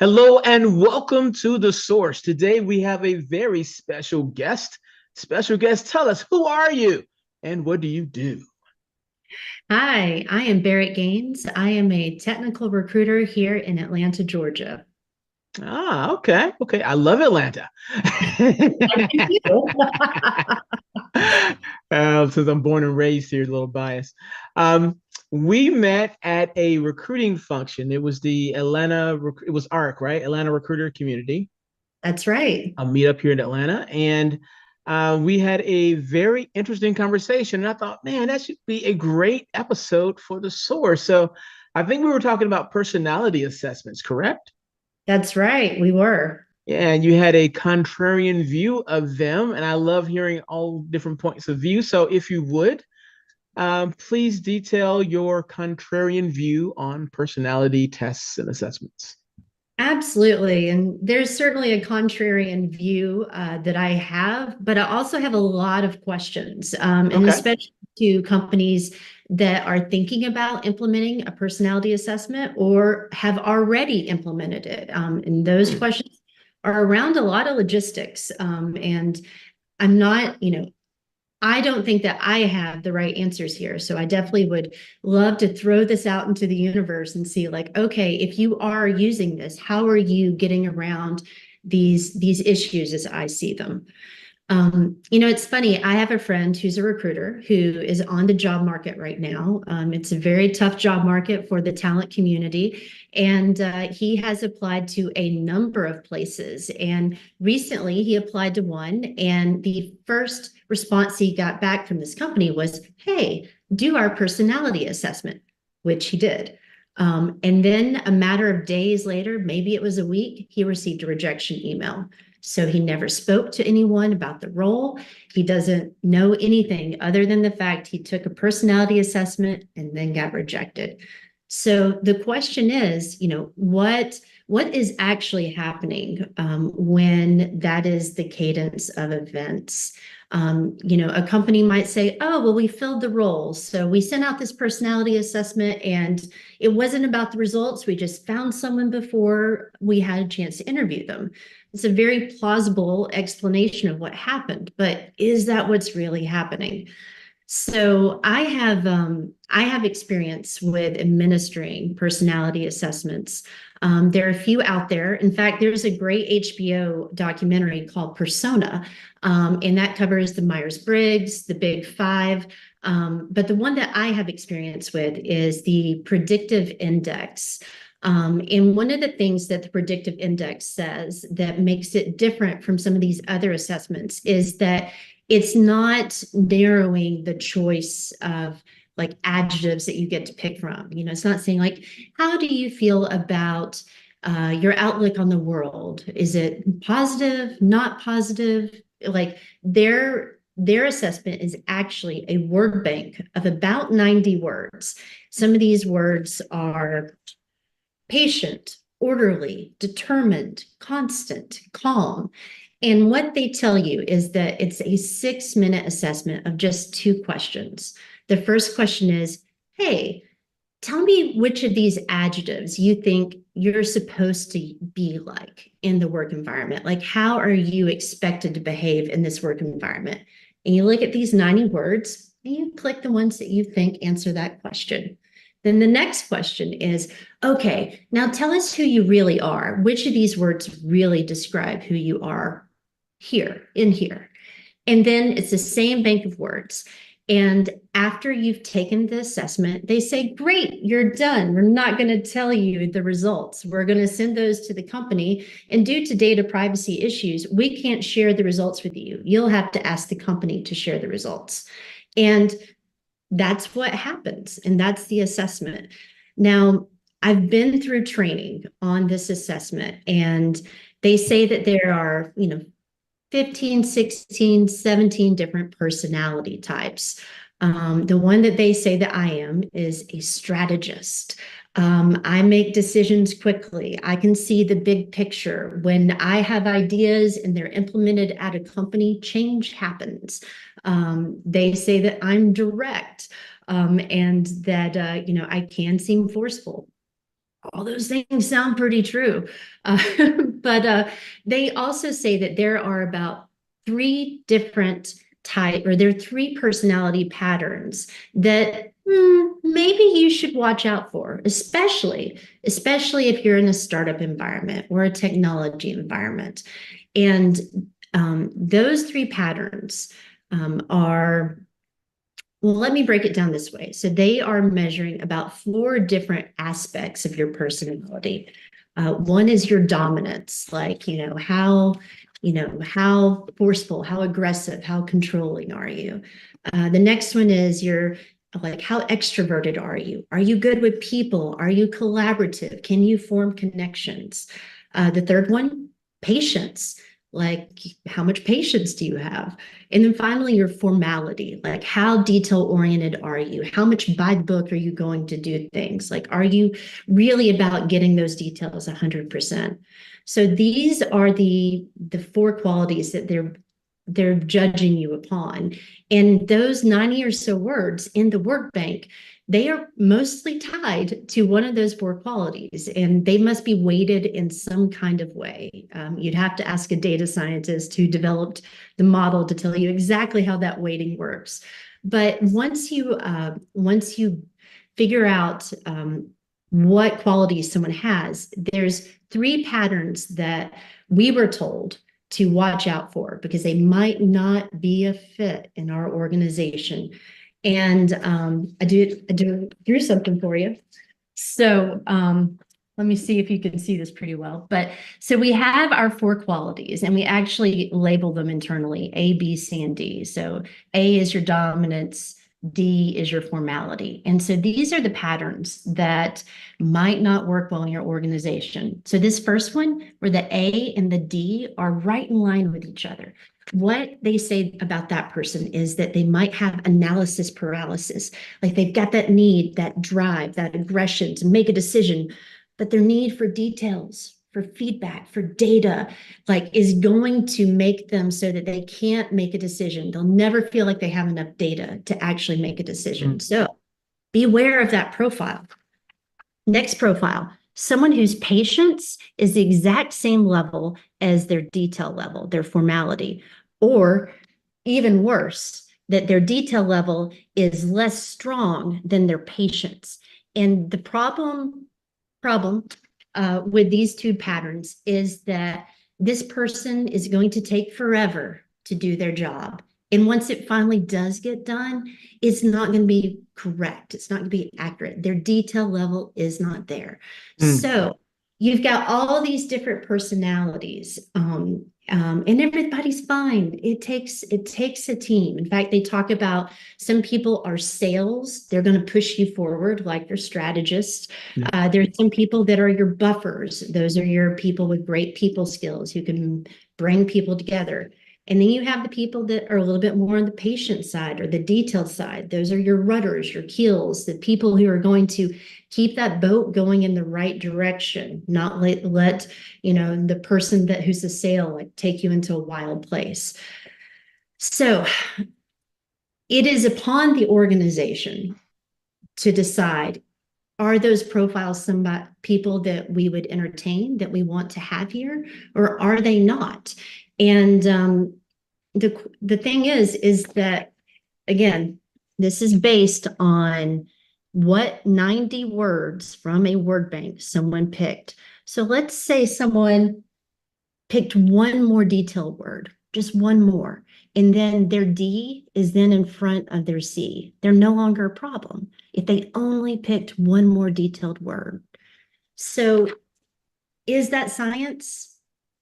Hello and welcome to The Source. Today we have a very special guest. Special guest, tell us, who are you and what do you do? Hi, I am Barrett Gaines. I am a technical recruiter here in Atlanta, Georgia. Okay. Okay. I love Atlanta. I do too. Since I'm born and raised here, a little biased. Um, we met at a recruiting function. It was the it was ARC, right? Atlanta Recruiter Community, That's right. a meetup here in Atlanta. And we had a very interesting conversation. And I thought, man, that should be a great episode for The Source. So I think we were talking about personality assessments, correct? That's right. We were. Yeah, and you had a contrarian view of them, and I love hearing all different points of view. So, if you would, please detail your contrarian view on personality tests and assessments. Absolutely. And there's certainly a contrarian view that I have, but I also have a lot of questions, and Okay. especially to companies that are thinking about implementing a personality assessment or have already implemented it. And those Hmm. questions are around a lot of logistics. And I'm not, I don't think that I have the right answers here. So I definitely would love to throw this out into the universe and see like, okay, if you are using this, how are you getting around these issues as I see them? It's funny. I have a friend who's a recruiter who is on the job market right now. It's a very tough job market for the talent community, and he has applied to a number of places. And recently, he applied to one, and the first response he got back from this company was, "Hey, do our personality assessment," which he did. And then a matter of days later, maybe it was a week, he received a rejection email. So he never spoke to anyone about the role. He doesn't know anything other than the fact he took a personality assessment and then got rejected. So the question is, what is actually happening when that is the cadence of events? A company might say, "Oh, well, we filled the role, so we sent out this personality assessment, and it wasn't about the results. We just found someone before we had a chance to interview them." It's a very plausible explanation of what happened, but is that what's really happening? So I have experience with administering personality assessments. There are a few out there. In fact, there's a great HBO documentary called Persona, and that covers the Myers-Briggs, the Big Five. But the one that I have experience with is the predictive index. And one of the things that the predictive index says that makes it different from some of these other assessments is that it's not narrowing the choice of like adjectives that you get to pick from. It's not saying like, how do you feel about your outlook on the world? Is it positive, not positive? Like their assessment is actually a word bank of about 90 words. Some of these words are patient, orderly, determined, constant, calm. And what they tell you is that it's a 6-minute assessment of just two questions. The first question is, "Hey, tell me which of these adjectives you think you're supposed to be like in the work environment. Like, how are you expected to behave in this work environment?" And you look at these 90 words and you click the ones that you think answer that question. Then the next question is, "Okay, now tell us who you really are. Which of these words really describe who you are here, in here?" And then it's the same bank of words. And after you've taken the assessment, they say, "Great, you're done. We're not going to tell you the results. We're going to send those to the company. And due to data privacy issues, we can't share the results with you. You'll have to ask the company to share the results." And that's what happens. And that's the assessment. Now, I've been through training on this assessment, and they say that there are, 15, 16, 17 different personality types. The one that they say that I am is a strategist. I make decisions quickly. I can see the big picture. When I have ideas and they're implemented at a company, change happens. They say that I'm direct, and that I can seem forceful. all those things sound pretty true. Uh, but they also say that there are about three different there are three personality patterns that maybe you should watch out for, especially if you're in a startup environment or a technology environment. And those three patterns are, well, let me break it down this way. So they are measuring about four different aspects of your personality. One is your dominance, like, how forceful, how aggressive, how controlling are you? The next one is your, like, how extroverted are you? Are you good with people? Are you collaborative? Can you form connections? The third one, patience. Like, how much patience do you have? And then finally, your formality, like how detail oriented are you? How much by the book are you going to do things? Like, are you really about getting those details 100%? So these are the four qualities that they're judging you upon. And those 90 or so words in the work bank, they are mostly tied to one of those four qualities, and they must be weighted in some kind of way. You'd have to ask a data scientist who developed the model to tell you exactly how that weighting works. But once you figure out what qualities someone has, there's three patterns that we were told to watch out for because they might not be a fit in our organization. And I drew something for you. So let me see if you can see this pretty well. But so we have our four qualities, and we actually label them internally: A, B, C, and D. So A is your dominance, D is your formality. And so these are the patterns that might not work well in your organization. So this first one, where the A and the D are right in line with each other. What they say about that person is that they might have analysis paralysis. Like, they've got that need, that drive, that aggression to make a decision, but their need for details, for feedback, for data, like, is going to make them so that they can't make a decision. They'll never feel like they have enough data to actually make a decision. So beware of that profile. Next profile, someone whose patience is the exact same level as their detail level, their formality, or even worse, that their detail level is less strong than their patience. And the problem with these two patterns is that this person is going to take forever to do their job. And once it finally does get done, it's not going to be correct. It's not going to be accurate. Their detail level is not there. So you've got all these different personalities, and everybody's fine. It takes a team. In fact, they talk about some people are sales. They're going to push you forward, like they're strategists. There's some people that are your buffers. Those are your people with great people skills who can bring people together. And then you have the people that are a little bit more on the patient side or the detailed side. Those are your rudders, your keels, the people who are going to keep that boat going in the right direction, not let the person who's the sail, like, take you into a wild place. So it is upon the organization to decide, are those profiles some people that we would entertain, that we want to have here, or are they not? And the thing is that, again, this is based on what 90 words from a word bank someone picked. So let's say someone picked one more detailed word, just one more, and then their D is then in front of their C. They're no longer a problem if they only picked one more detailed word. So is that science?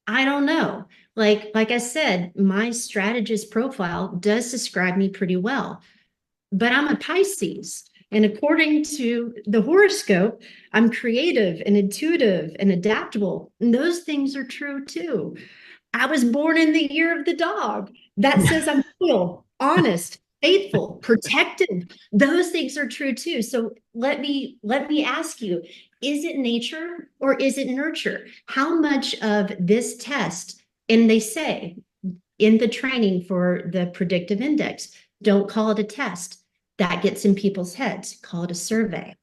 I don't know. Like I said, my strategist profile does describe me pretty well, but I'm a Pisces. And according to the horoscope, I'm creative and intuitive and adaptable. And those things are true too. I was born in the year of the dog. That says I'm loyal, honest, faithful, protective. Those things are true too. So let me ask you, is it nature or is it nurture? How much of this test, and they say in the training for the predictive index, don't call it a test. That gets in people's heads. Call it a survey.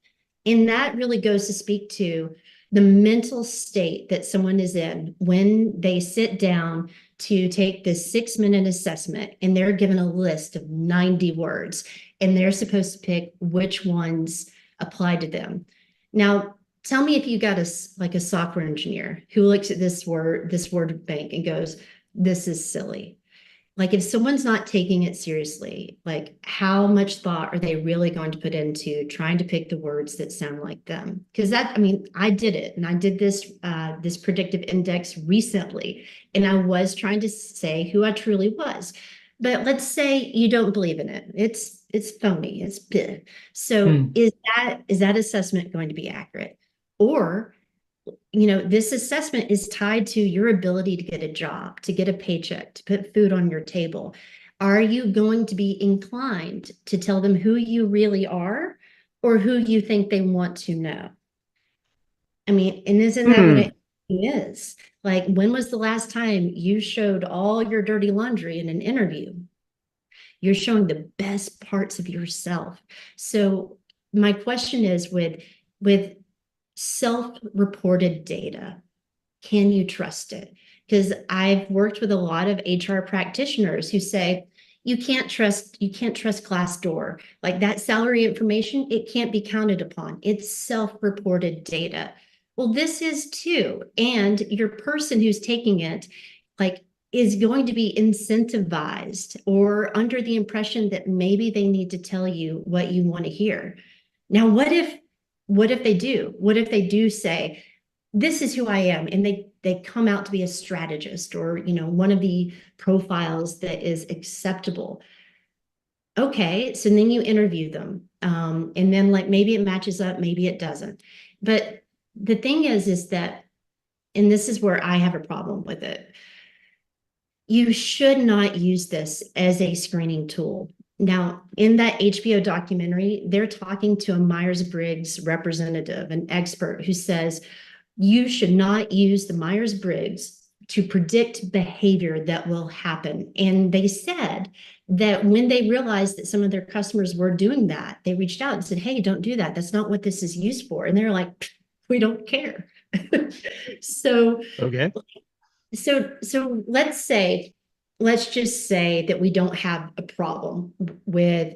And that really goes to speak to the mental state that someone is in when they sit down to take this 6-minute assessment and they're given a list of 90 words and they're supposed to pick which ones apply to them. Now, tell me if you got a software engineer who looks at this word bank and goes, this is silly. Like if someone's not taking it seriously, like how much thought are they really going to put into trying to pick the words that sound like them? Because I mean, I did it, and I did this predictive index recently, and I was trying to say who I truly was. But let's say you don't believe in it. It's phony. It's bleh. So is that assessment going to be accurate? Or this assessment is tied to your ability to get a job, to get a paycheck, to put food on your table. Are you going to be inclined to tell them who you really are or who you think they want to know? I mean, and isn't that what it is? Like, when was the last time you showed all your dirty laundry in an interview? You're showing the best parts of yourself. So my question is, with self-reported data, can you trust it? Because I've worked with a lot of HR practitioners who say you can't trust Glassdoor. Like that salary information, it can't be counted upon. It's self-reported data. Well, this is too. And your person who's taking it, like, is going to be incentivized or under the impression that maybe they need to tell you what you want to hear. Now, what if they do? What if they do say, this is who I am, and they come out to be a strategist or one of the profiles that is acceptable? Okay, so then you interview them, and then like maybe it matches up, maybe it doesn't. But the thing is that, and this is where I have a problem with it, you should not use this as a screening tool. Now, in that HBO documentary, they're talking to a Myers-Briggs representative, an expert, who says you should not use the Myers-Briggs to predict behavior that will happen. And they said that when they realized that some of their customers were doing that, they reached out and said, hey, don't do that. That's not what this is used for. And they're like, we don't care. So Okay. So let's just say that we don't have a problem with,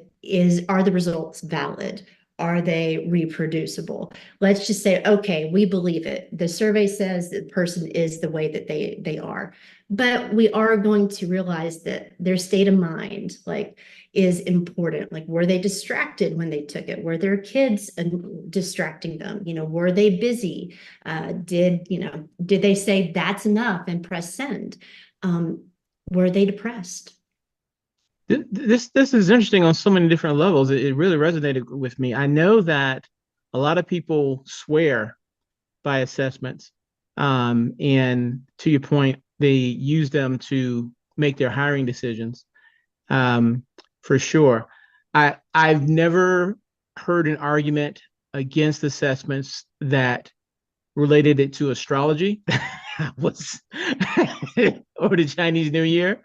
are the results valid? Are they reproducible? Let's just say, okay, we believe it. The survey says the person is the way that they are. But we are going to realize that their state of mind, like, is important. Like, were they distracted when they took it? Were their kids distracting them? Were they busy? Did they say that's enough and press send? Were they depressed? This is interesting on so many different levels. It really resonated with me. I know that a lot of people swear by assessments, and to your point, they use them to make their hiring decisions. For sure, I've never heard an argument against assessments that related it to astrology was or the Chinese New Year.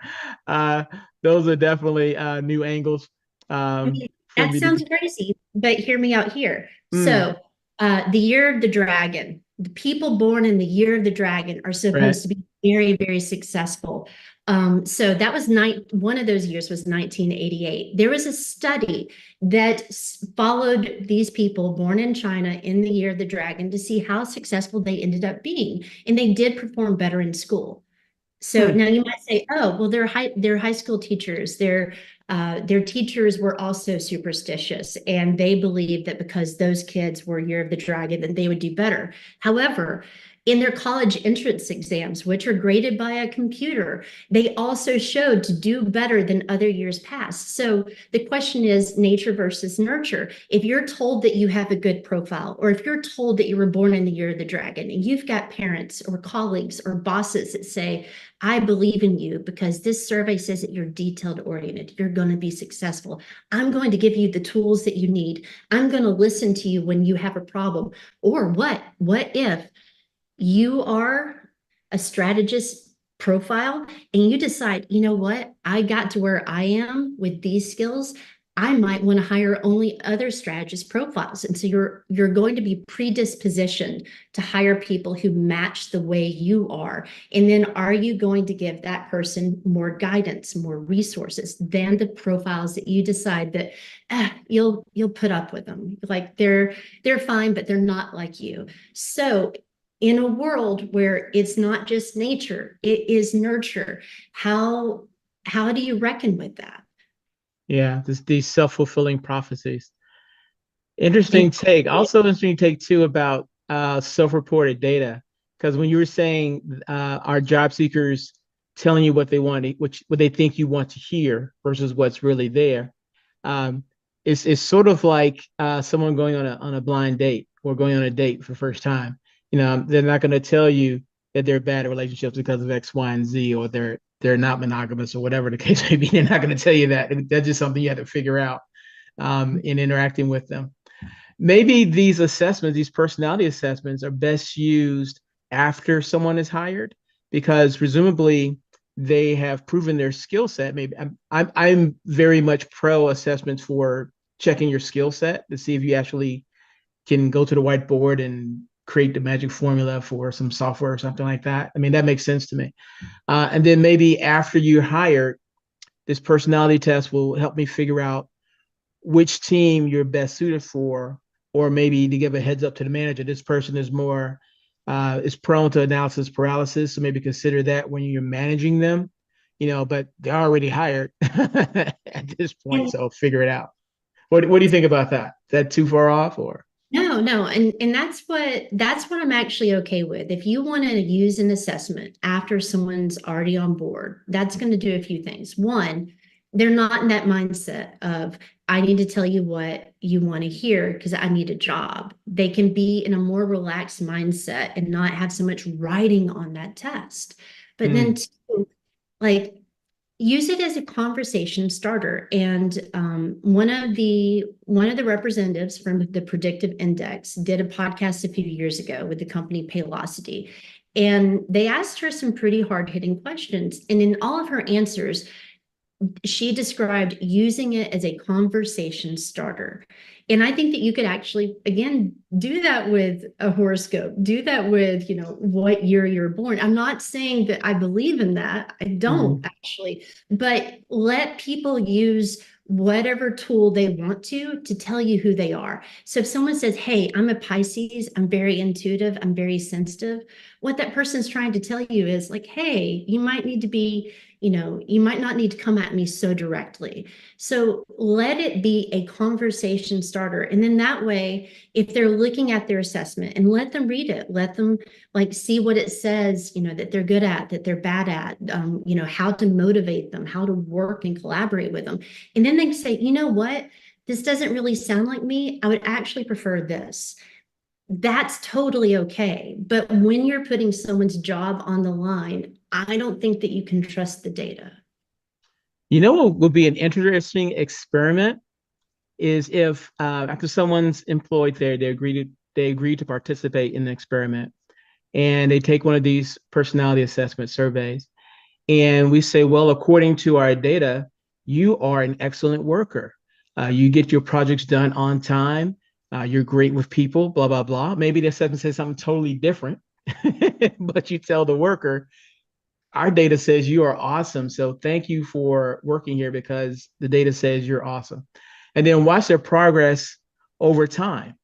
Uh, those are definitely new angles for That me to sounds get. crazy, but hear me out here. Mm, So, the year of the dragon, the people born in the year of the dragon are right. supposed to be very, very successful. So that was one of those years was 1988. There was a study that followed these people born in China in the year of the dragon to see how successful they ended up being, and they did perform better in school. So Hmm. now you might say, oh, well, they're high school teachers. Their teachers were also superstitious, and they believed that because those kids were Year of the Dragon, then they would do better. However, in their college entrance exams, which are graded by a computer, they also showed to do better than other years past. So the question is nature versus nurture. If you're told that you have a good profile, or if you're told that you were born in the year of the dragon, and you've got parents or colleagues or bosses that say, I believe in you because this survey says that you're detailed oriented. You're going to be successful. I'm going to give you the tools that you need. I'm going to listen to you when you have a problem. Or what? What if you are a strategist profile and you decide, you know what? I got to where I am with these skills. I might want to hire only other strategist profiles. And so you're going to be predispositioned to hire people who match the way you are. And then are you going to give that person more guidance, more resources than the profiles that you decide that you'll put up with them? Like they're fine, but they're not like you. So in a world where it's not just nature, it is nurture, how do you reckon with that? Yeah, these self-fulfilling prophecies. Interesting take. Also interesting take too about self-reported data. Because when you were saying our job seekers telling you what they want, what they think you want to hear versus what's really there, um, it's sort of like someone going on a blind date or going on a date for the first time. You know, they're not going to tell you that they're bad at relationships because of X, Y, and Z, or they're not monogamous or whatever the case may be. They're not going to tell you that. That's just something you have to figure out in interacting with them. Maybe these assessments, these personality assessments, are best used after someone is hired because presumably they have proven their skill set. Maybe I'm very much pro assessments for checking your skill set to see if you actually can go to the whiteboard and create the magic formula for some software or something like that. I mean, that makes sense to me. And then maybe after you're hired, this personality test will help me figure out which team you're best suited for, or maybe to give a heads up to the manager. This person is prone to analysis paralysis, so maybe consider that when you're managing them. You know, but they're already hired at this point, And so figure it out. What do you think about that? Is that too far off, or? no, no, and that's what I'm actually okay with. If you want to use an assessment after someone's already on board, that's going to do a few things. One, they're not in that mindset of I need to tell you what you want to hear because I need a job. They can be in a more relaxed mindset and not have so much writing on that test. But then Hmm. two, like use it as a conversation starter. And one of the representatives from the Predictive Index did a podcast a few years ago with the company Paylocity, and they asked her some pretty hard hitting questions. And in all of her answers, she described using it as a conversation starter. And I think that you could actually, again, do that with a horoscope, do that with, what year you're born. I'm not saying that I believe in that. I don't Hmm. actually, but let people use whatever tool they want to tell you who they are. So if someone says, hey, I'm a Pisces, I'm very intuitive, I'm very sensitive, what that person's trying to tell you is like, hey, you might need to be you might not need to come at me so directly. So let it be a conversation starter. And then that way, if they're looking at their assessment and let them read it, let them like see what it says, that they're good at, that they're bad at, how to motivate them, how to work and collaborate with them. And then they can say, you know what? This doesn't really sound like me. I would actually prefer this. That's totally okay. But when you're putting someone's job on the line, I don't think that you can trust the data. You know what would be an interesting experiment is if after someone's employed there, they agree to participate in the experiment, and they take one of these personality assessment surveys, and we say, well, according to our data, you are an excellent worker. You get your projects done on time. You're great with people, blah, blah, blah. Maybe the assessment says something totally different, but you tell the worker, our data says you are awesome. So thank you for working here because the data says you're awesome. And then watch their progress over time,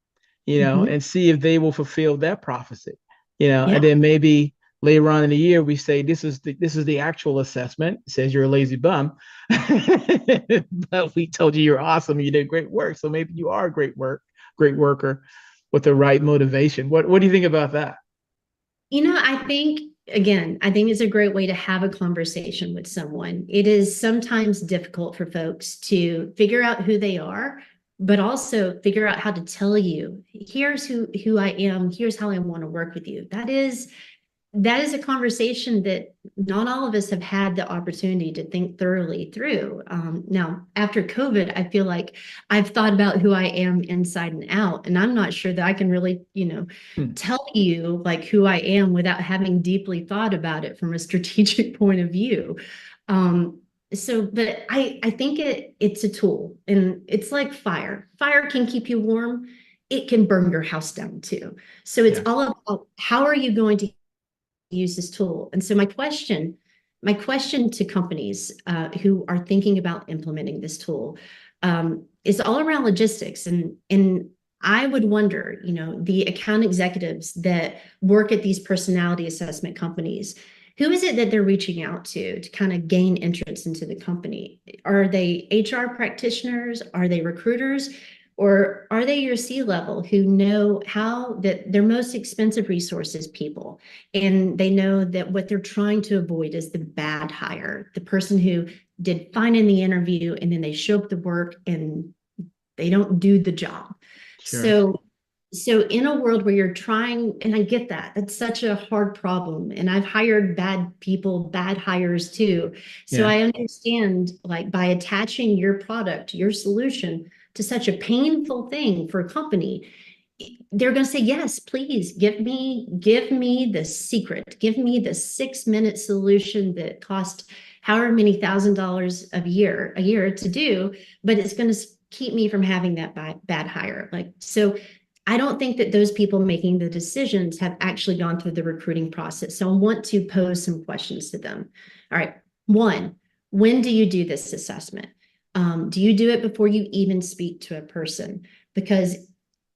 Mhm. and see if they will fulfill that prophecy, Yeah. and then maybe later on in the year we say this is the actual assessment. It says you're a lazy bum, but we told you you're awesome. You did great work. So maybe you are a great worker with the right motivation. What do you think about that? I think, again, I think it's a great way to have a conversation with someone. It is sometimes difficult for folks to figure out who they are, but also figure out how to tell you, here's who I am, here's how I want to work with you. That is a conversation that not all of us have had the opportunity to think thoroughly through. Now, after COVID, I feel like I've thought about who I am inside and out, and I'm not sure that I can really, Hmm. tell you like who I am without having deeply thought about it from a strategic point of view. Um, So, but I think it's a tool, and it's like fire. Fire can keep you warm. It can burn your house down too. So it's Yeah. all about how are you going to use this tool? And so my question to companies who are thinking about implementing this tool is all around logistics. And I would wonder, the account executives that work at these personality assessment companies, who is it that they're reaching out to kind of gain entrance into the company? Are they HR practitioners? Are they recruiters? Or are they your C-level who know how that their most expensive resource is people? And they know that what they're trying to avoid is the bad hire, the person who did fine in the interview and then they show up to work and they don't do the job. Sure. So in a world where you're trying, and I get that, that's such a hard problem. And I've hired bad people, bad hires too. So Yeah. I understand, like, by attaching your product, your solution to such a painful thing for a company, they're going to say, yes, please give me the secret, give me the 6-minute solution that cost however many $1,000 a year to do, but it's going to keep me from having that bad hire. Like, so I don't think that those people making the decisions have actually gone through the recruiting process. So I want to pose some questions to them. All right. One, when do you do this assessment? Do you do it before you even speak to a person? Because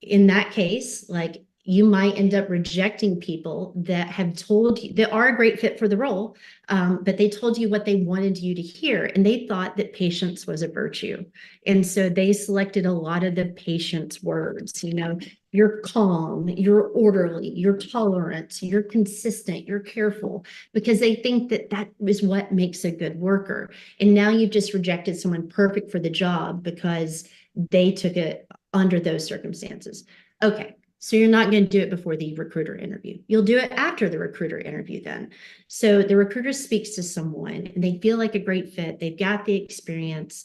in that case, like, you might end up rejecting people that have told you that are a great fit for the role, but they told you what they wanted you to hear, and they thought that patience was a virtue. And so they selected a lot of the patience words, you're calm, you're orderly, you're tolerant, you're consistent, you're careful, because they think that that is what makes a good worker. And now you've just rejected someone perfect for the job because they took it under those circumstances. Okay. So you're not going to do it before the recruiter interview. You'll do it after the recruiter interview then. So the recruiter speaks to someone and they feel like a great fit. They've got the experience.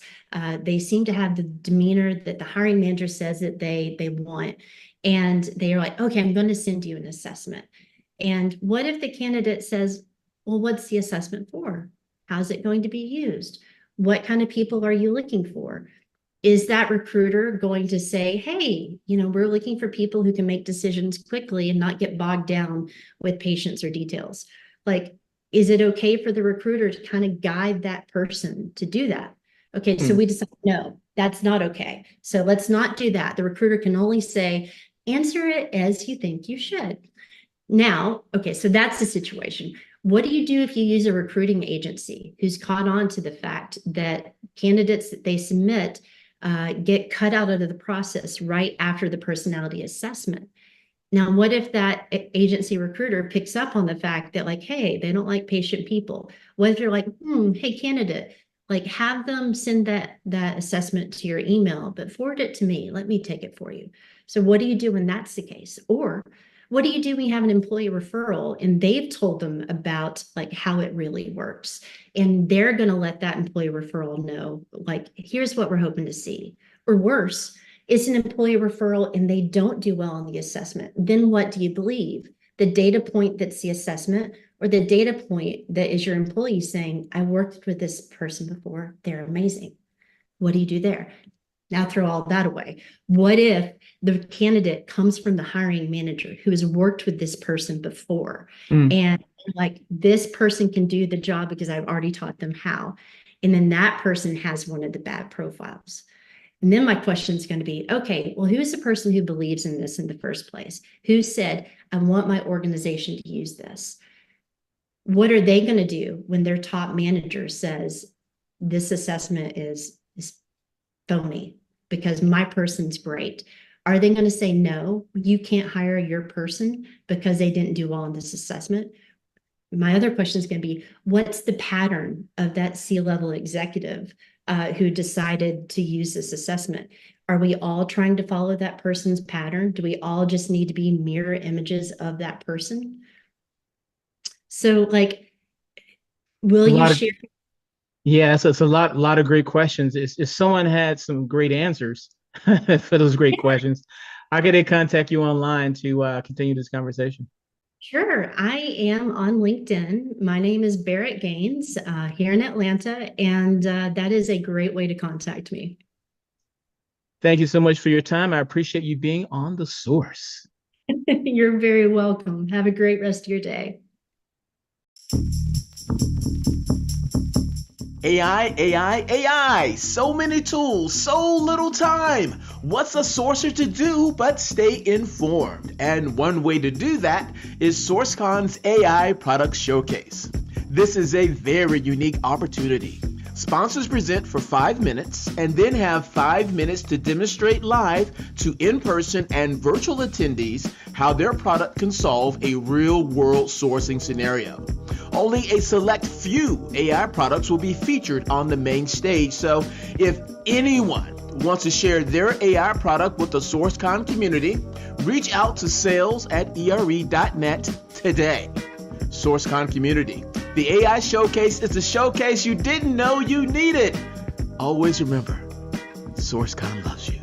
They seem to have the demeanor that the hiring manager says that they want. And they are like, okay, I'm going to send you an assessment. And what if the candidate says, well, what's the assessment for? How's it going to be used? What kind of people are you looking for? Is that recruiter going to say, hey, we're looking for people who can make decisions quickly and not get bogged down with patients or details? Like, is it okay for the recruiter to kind of guide that person to do that? Okay, so we decide, no, that's not okay. So let's not do that. The recruiter can only say, answer it as you think you should. Now, okay, so that's the situation. What do you do if you use a recruiting agency who's caught on to the fact that candidates that they submit get cut out of the process right after the personality assessment? Now, what if that agency recruiter picks up on the fact that, like, hey, they don't like patient people? What if you're like, hey, candidate, like, have them send that assessment to your email, but forward it to me. Let me take it for you. So what do you do when that's the case? Or what do you do when you have an employee referral and they've told them about, like, how it really works? And they're going to let that employee referral know, like, here's what we're hoping to see. Or worse, it's an employee referral and they don't do well on the assessment. Then what do you believe? The data point that's the assessment, or the data point that is your employee saying, I worked with this person before, they're amazing? What do you do there? Now throw all that away. What if the candidate comes from the hiring manager who has worked with this person before, and like, this person can do the job because I've already taught them how, and then that person has one of the bad profiles? And then my question is going to be, okay, well, who's the person who believes in this in the first place? Who said, I want my organization to use this? What are they going to do when their top manager says, this assessment is phony because my person's great? Are they going to say, no, you can't hire your person because they didn't do well in this assessment? My other question is going to be, what's the pattern of that C-level executive who decided to use this assessment? Are we all trying to follow that person's pattern? Do we all just need to be mirror images of that person? So, like, will A you lot of share? Yeah, so it's a lot of great questions. If someone had some great answers for those great questions, how could they contact you online to continue this conversation? Sure. I am on LinkedIn. My name is Barrett Gaines here in Atlanta, and that is a great way to contact me. Thank you so much for your time. I appreciate you being on The Source. You're very welcome. Have a great rest of your day. AI. So many tools, so little time. What's a sourcer to do but stay informed? And one way to do that is SourceCon's AI Product Showcase. This is a very unique opportunity. Sponsors present for 5 minutes and then have 5 minutes to demonstrate live to in-person and virtual attendees how their product can solve a real-world sourcing scenario. Only a select few AI products will be featured on the main stage, so if anyone wants to share their AI product with the SourceCon community, reach out to sales@ere.net today. SourceCon community. The AI Showcase is the showcase you didn't know you needed. Always remember, SourceCon loves you.